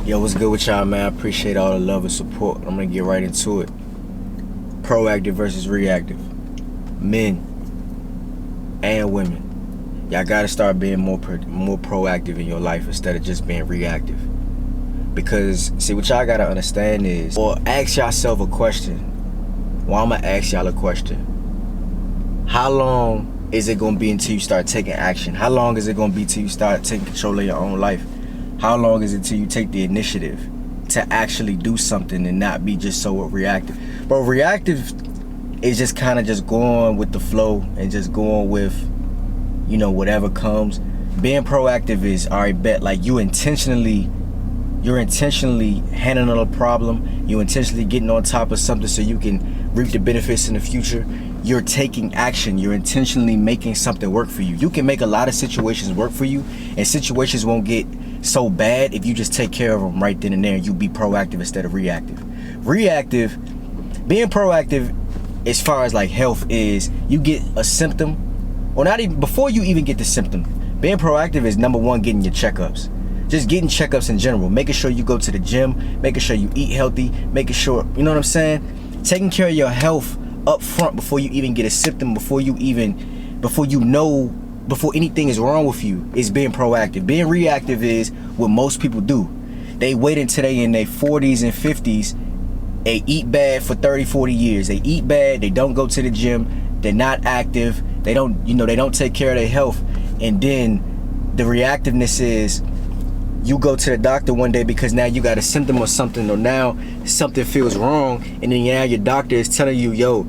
Yo, what's good with y'all, man? I appreciate all the love and support. I'm gonna get right into it. Proactive versus reactive. Men and women, y'all gotta start being more proactive in your life instead of just being reactive. Because, see, what y'all gotta understand is, or ask yourself a question. Well, I'm gonna ask y'all a question. How long is it gonna be until you start taking action? How long is it gonna be till you start taking control of your own life? How long is it till you take the initiative to actually do something and not be just so reactive? But reactive is just kind of just going with the flow and just going with, you know, whatever comes. Being proactive is, all right, bet, like you're intentionally handling a problem. You're intentionally getting on top of something so you can reap the benefits in the future. You're taking action. You're intentionally making something work for you. You can make a lot of situations work for you, and situations won't get so bad if you just take care of them right then and there and you be proactive instead of reactive. Being proactive as far as like health is, you get a symptom, or not even, before you even get the symptom, being proactive is number one, getting your checkups. Just getting checkups in general, making sure you go to the gym, making sure you eat healthy, making sure, you know what I'm saying? Taking care of your health up front before you even get a symptom, before anything is wrong with you, is being proactive. Being reactive is what most people do. They wait until they in their 40s and 50s. They eat bad for 30, 40 years. They eat bad, they don't go to the gym, they're not active, they don't take care of their health. And then the reactiveness is, you go to the doctor one day because now you got a symptom or something, or now something feels wrong, and then now your doctor is telling you, yo,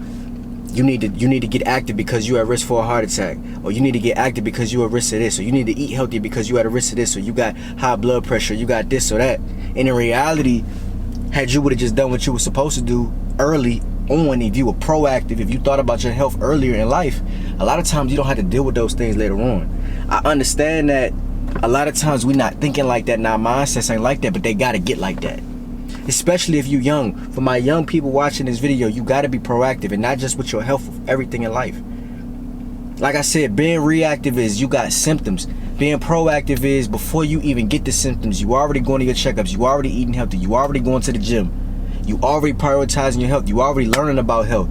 you need to get active because you're at risk for a heart attack, or you need to get active because you're at risk of this, or you need to eat healthy because you're at a risk of this, or you got high blood pressure, you got this or that. And in reality, had you would have just done what you were supposed to do early on, if you were proactive, if you thought about your health earlier in life, a lot of times you don't have to deal with those things later on. I understand that a lot of times we're not thinking like that, and our mindsets ain't like that, but they gotta get like that. Especially if you're young. For my young people watching this video, you gotta be proactive, and not just with your health, with everything in life. Like I said, being reactive is you got symptoms. Being proactive is before you even get the symptoms, you already going to your checkups, you already eating healthy, you already going to the gym, you already prioritizing your health, you already learning about health.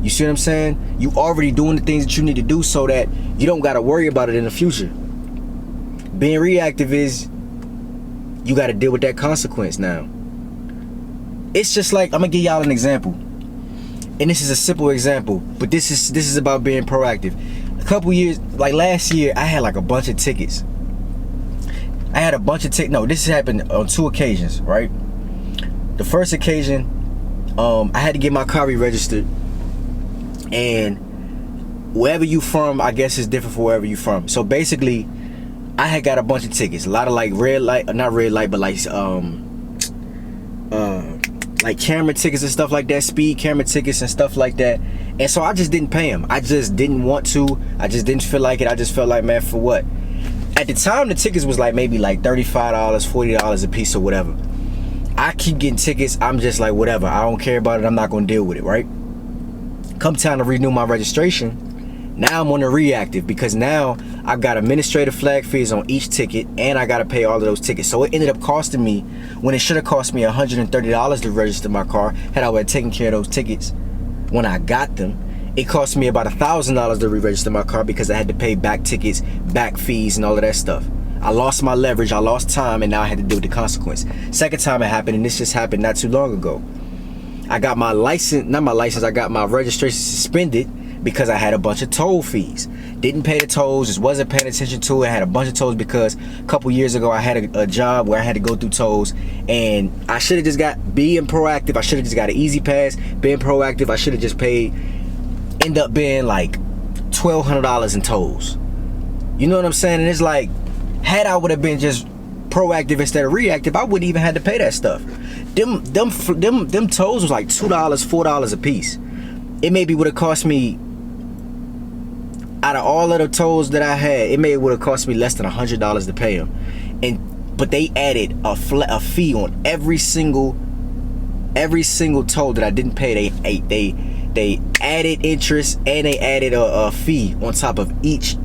You see what I'm saying? You already doing the things that you need to do so that you don't gotta worry about it in the future. Being reactive is you got to deal with that consequence now. It's just like, I'm gonna give y'all an example, and this is a simple example, but this is about being proactive. A couple years, like last year, I had like a bunch of tickets. This happened on 2 occasions, right? The first occasion, I had to get my car re-registered, and wherever you from, I guess it's different for wherever you from. So basically, I had got a bunch of tickets, a lot of like not red light, but like camera tickets and stuff like that, speed camera tickets and stuff like that. And so I just didn't pay them. I just didn't want to. I just didn't feel like it. I just felt like, man, for what? At the time, the tickets was like maybe like $35, $40 a piece or whatever. I keep getting tickets. I'm just like, whatever. I don't care about it. I'm not gonna deal with it, right? Come time to renew my registration, now I'm on the reactive, because now I've got administrative flag fees on each ticket, and I gotta pay all of those tickets. So it ended up costing me, when it should have cost me $130 to register my car, had I would have taken care of those tickets when I got them. It cost me about $1,000 to re-register my car because I had to pay back tickets, back fees, and all of that stuff. I lost my leverage, I lost time, and now I had to deal with the consequence. Second time it happened, and this just happened not too long ago. I got my I got my registration suspended because I had a bunch of toll fees. Didn't pay the tolls, just wasn't paying attention to it. I had a bunch of tolls because a couple years ago I had a job where I had to go through tolls, and I should have just being proactive, I should have just got an easy pass. Being proactive, I should have just paid, end up being like $1,200 in tolls. You know what I'm saying? And it's like, had I would have been just proactive instead of reactive, I wouldn't even had to pay that stuff. Them tolls was like $2, $4 a piece. It maybe would have cost me, out of all of the tolls that I had, it maybe would have cost me less than $100 to pay them. But they added a fee on every single toll that I didn't pay. They added interest, and they added a fee on top of each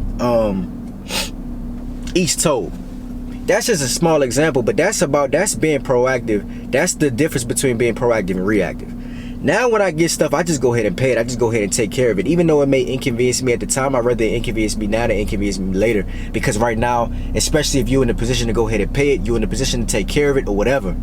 toll. That's just a small example, but that's being proactive. That's the difference between being proactive and reactive. Now when I get stuff, I just go ahead and pay it. I just go ahead and take care of it. Even though it may inconvenience me at the time, I'd rather it inconvenience me now than inconvenience me later. Because right now, especially if you're in a position to go ahead and pay it, you're in a position to take care of it or whatever,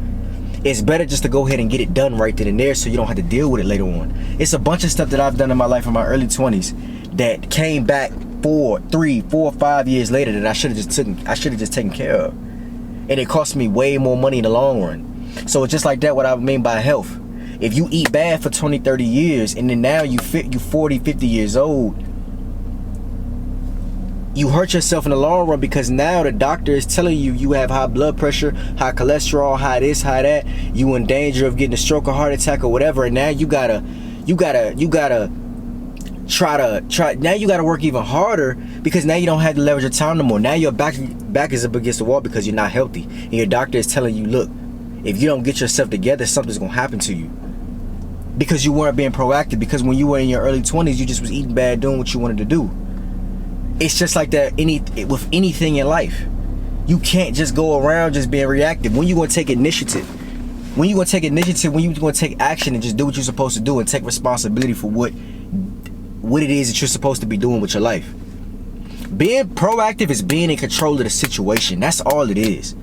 it's better just to go ahead and get it done right then and there so you don't have to deal with it later on. It's a bunch of stuff that I've done in my life in my early 20s that came back 4, 5 years later that I should have just taken care of. And it cost me way more money in the long run. So it's just like that, what I mean by health. If you eat bad for 20, 30 years and then now you 40, 50 years old, you hurt yourself in the long run because now the doctor is telling you you have high blood pressure, high cholesterol, high this, high that. You in danger of getting a stroke or heart attack or whatever. And now you gotta now you gotta work even harder because now you don't have to leverage your time no more. Now your back is up against the wall because you're not healthy. And your doctor is telling you, look, if you don't get yourself together, something's gonna happen to you. Because you weren't being proactive. Because when you were in your early 20s, you just was eating bad, doing what you wanted to do. It's just like that with anything in life. You can't just go around just being reactive. When you gonna take initiative? When you gonna take initiative? When you gonna take action and just do what you're supposed to do and take responsibility for what it is that you're supposed to be doing with your life? Being proactive is being in control of the situation. That's all it is.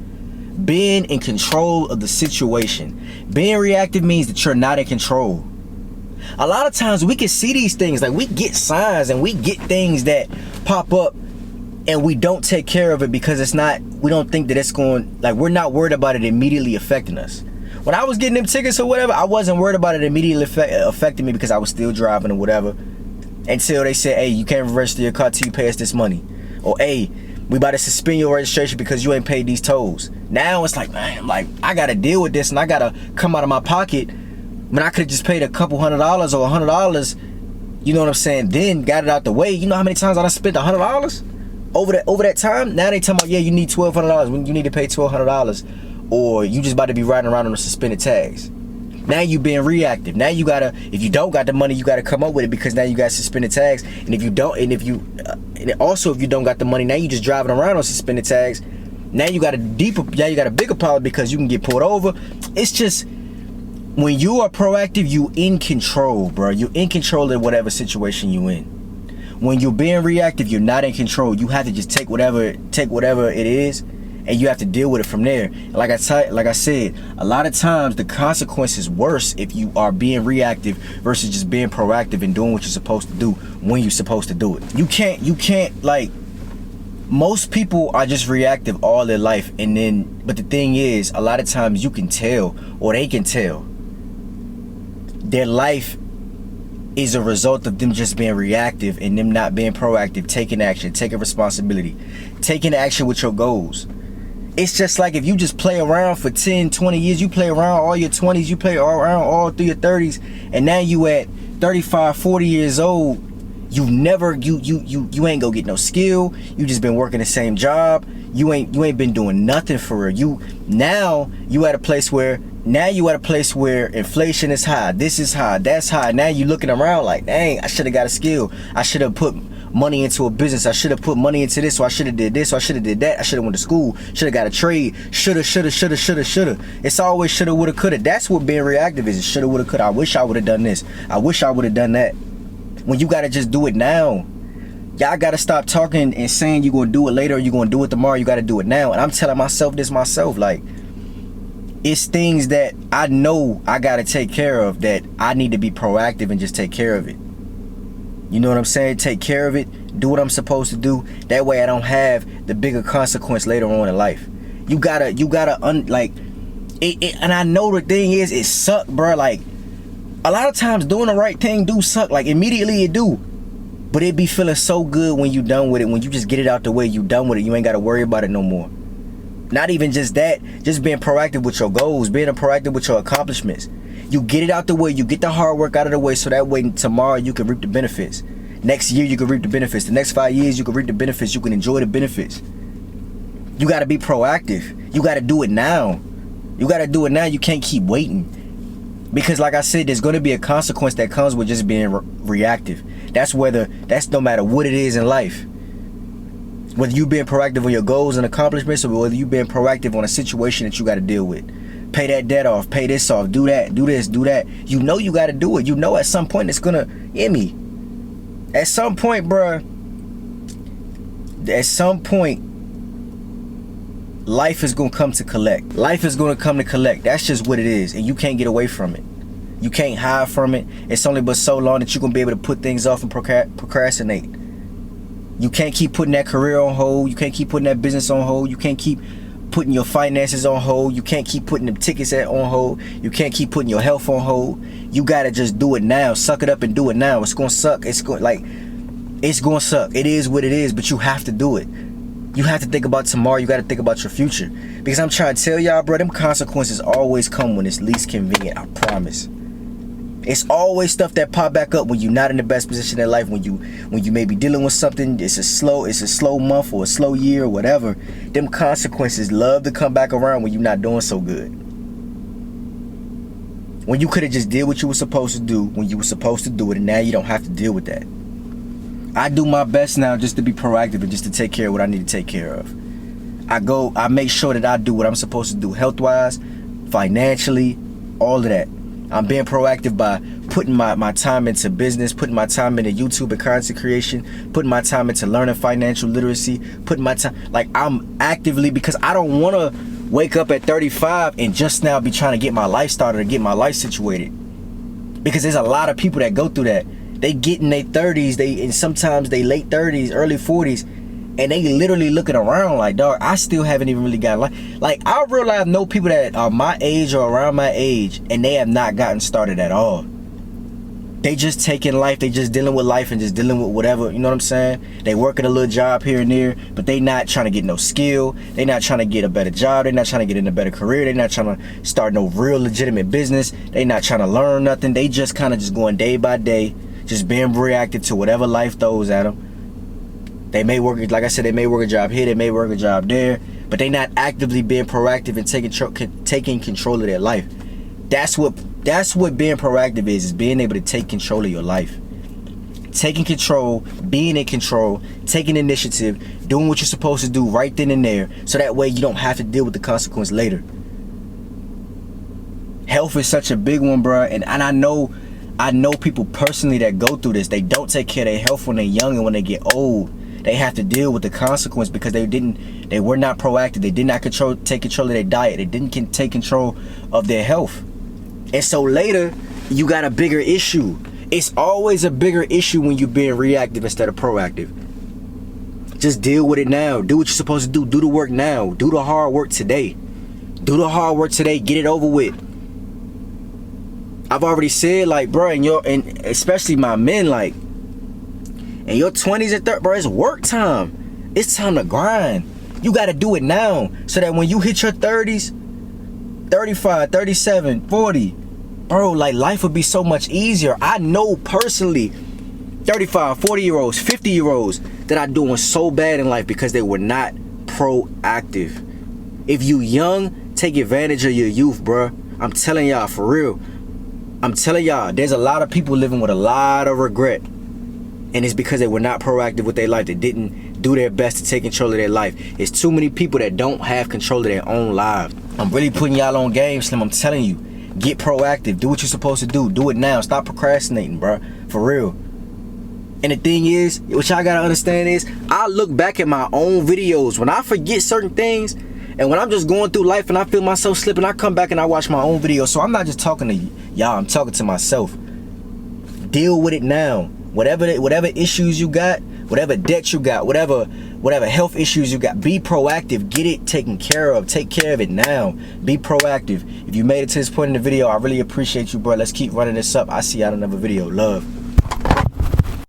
Being in control of the situation. Being reactive means that you're not in control. A lot of times we can see these things, like we get signs and we get things that pop up and we don't take care of it because we don't think that it's going, like we're not worried about it immediately affecting us. When I was getting them tickets or whatever, I wasn't worried about it immediately affecting me because I was still driving or whatever. Until they said, hey, you can't register your car till you pay us this money. Or, hey, we about to suspend your registration because you ain't paid these tolls. Now it's like, man, I gotta deal with this and I gotta come out of my pocket when I could have just paid a couple $100 or $100, you know what I'm saying, then got it out the way. You know how many times I done spent $100 over that time? Now they talking about, yeah, you need $1,200 when you need to pay $1,200, or you just about to be riding around on the suspended tags. Now you being reactive. Now you gotta, if you don't got the money, you gotta come up with it because now you got suspended tags. And if you don't, and if you don't got the money, now you just driving around on suspended tags. Now you got a bigger problem because you can get pulled over. It's just, when you are proactive, you in control, bro. You're in control of whatever situation you in. When you're being reactive, you're not in control. You have to just take whatever it is, and you have to deal with it from there. Like I said, a lot of times the consequence is worse if you are being reactive versus just being proactive and doing what you're supposed to do when you're supposed to do it. You can't like, most people are just reactive all their life, but the thing is, a lot of times you can tell, or they can tell, their life is a result of them just being reactive and them not being proactive, taking action, taking responsibility, taking action with your goals. It's just like if you just play around for 10, 20 years, you play around all your 20s, you play around all through your 30s, and now you at 35, 40 years old, you ain't go get no skill. You just been working the same job. You ain't been doing nothing for real. Now you at a place where inflation is high. This is high. That's high. Now you looking around like, dang, I should have got a skill. I should have put money into a business. I should have put money into this. So I should have did this. So I should have did that. I should have went to school. Should have got a trade. Shoulda. It's always shoulda, woulda, coulda. That's what being reactive is. Shoulda, woulda, coulda. I wish I would have done this. I wish I would have done that. When you gotta just do it now. Y'all gotta stop talking and saying you're gonna do it later or you're gonna do it tomorrow. You gotta do it now. And I'm telling myself this myself, like, it's things that I know I gotta take care of that I need to be proactive and just take care of it. You know what I'm saying? Take care of it. Do what I'm supposed to do. That way I don't have the bigger consequence later on in life. You gotta and I know the thing is, it suck, bro. Like, a lot of times doing the right thing do suck. Like, immediately it do. But it be feeling so good when you done with it. When you just get it out the way, you done with it. You ain't got to worry about it no more. Not even just that. Just being proactive with your goals. Being proactive with your accomplishments. You get it out the way. You get the hard work out of the way. So that way tomorrow you can reap the benefits. Next year you can reap the benefits. The next 5 years you can reap the benefits. You can enjoy the benefits. You got to be proactive. You got to do it now. You got to do it now. You can't keep waiting. Because like I said, there's going to be a consequence that comes with just being reactive. That's no matter what it is in life. Whether you being proactive on your goals and accomplishments, or whether you being proactive on a situation that you got to deal with. Pay that debt off, pay this off, do that, do this, do that. You know you got to do it. You know at some point it's gonna end me. At some point, bruh, at some point, life is gonna come to collect. Life is gonna come to collect. That's just what it is, and you can't get away from it. You can't hide from it. It's only but so long that you're gonna be able to put things off and procrastinate. You can't keep putting that career on hold. You can't keep putting that business on hold. You can't keep putting your finances on hold. You can't keep putting them tickets on hold. You can't keep putting your health on hold. You gotta just do it now. Suck it up and do it now. It's gonna suck. It's gonna suck. It is what it is, but you have to do it. You have to think about tomorrow. You gotta think about your future. Because I'm trying to tell y'all, bro, them consequences always come when it's least convenient, I promise. It's always stuff that pop back up when you're not in the best position in life, when you may be dealing with something, it's a slow month or a slow year or whatever. Them consequences love to come back around when you're not doing so good. When you could have just did what you were supposed to do when you were supposed to do it, and now you don't have to deal with that. I do my best now just to be proactive and just to take care of what I need to take care of. I make sure that I do what I'm supposed to do health-wise, financially, all of that. I'm being proactive by putting my time into business, putting my time into YouTube and content creation, putting my time into learning financial literacy, putting my time, like I'm actively, because I don't want to wake up at 35 and just now be trying to get my life started or get my life situated. Because there's a lot of people that go through that. They get in their 30s, and sometimes they late 30s, early 40s, and they literally looking around like, dog, I still haven't even really got life. Like, I realize know people that are my age or around my age, and they have not gotten started at all. They just taking life, they just dealing with life and just dealing with whatever, you know what I'm saying? They working a little job here and there, but they not trying to get no skill. They not trying to get a better job. They not trying to get in a better career. They not trying to start no real legitimate business. They not trying to learn nothing. They just kind of just going day by day, just being reactive to whatever life throws at them. They may work, like I said, they may work a job here, they may work a job there, but they not actively being proactive and taking control of their life. That's what being proactive is being able to take control of your life. Taking control, being in control, taking initiative, doing what you're supposed to do right then and there, so that way you don't have to deal with the consequence later. Health is such a big one, bro, and I know people personally that go through this. They don't take care of their health when they're young, and when they get old, they have to deal with the consequence because they were not proactive. They did not take control of their diet. They didn't take control of their health. And so later, you got a bigger issue. It's always a bigger issue when you're being reactive instead of proactive. Just deal with it now. Do what you're supposed to do. Do the work now. Do the hard work today. Do the hard work today. Get it over with. I've already said, like, bro, and especially my men, like, in your 20s and 30s, bro, it's work time. It's time to grind. You got to do it now so that when you hit your 30s, 35, 37, 40, bro, like, life would be so much easier. I know personally 35, 40-year-olds, 50-year-olds that are doing so bad in life because they were not proactive. If you young, take advantage of your youth, bro. I'm telling y'all, for real. I'm telling y'all, there's a lot of people living with a lot of regret. And it's because they were not proactive with their life. They didn't do their best to take control of their life. It's too many people that don't have control of their own lives. I'm really putting y'all on game, Slim. I'm telling you, get proactive. Do what you're supposed to do. Do it now. Stop procrastinating, bro. For real. And the thing is, what y'all gotta understand is, I look back at my own videos. When I forget certain things, and when I'm just going through life and I feel myself slipping, I come back and I watch my own videos. So I'm not just talking to y'all, I'm talking to myself. Deal with it now. Whatever issues you got, whatever debt you got, whatever health issues you got, be proactive. Get it taken care of. Take care of it now. Be proactive. If you made it to this point in the video, I really appreciate you, bro. Let's keep running this up. I see y'all in another video. Love.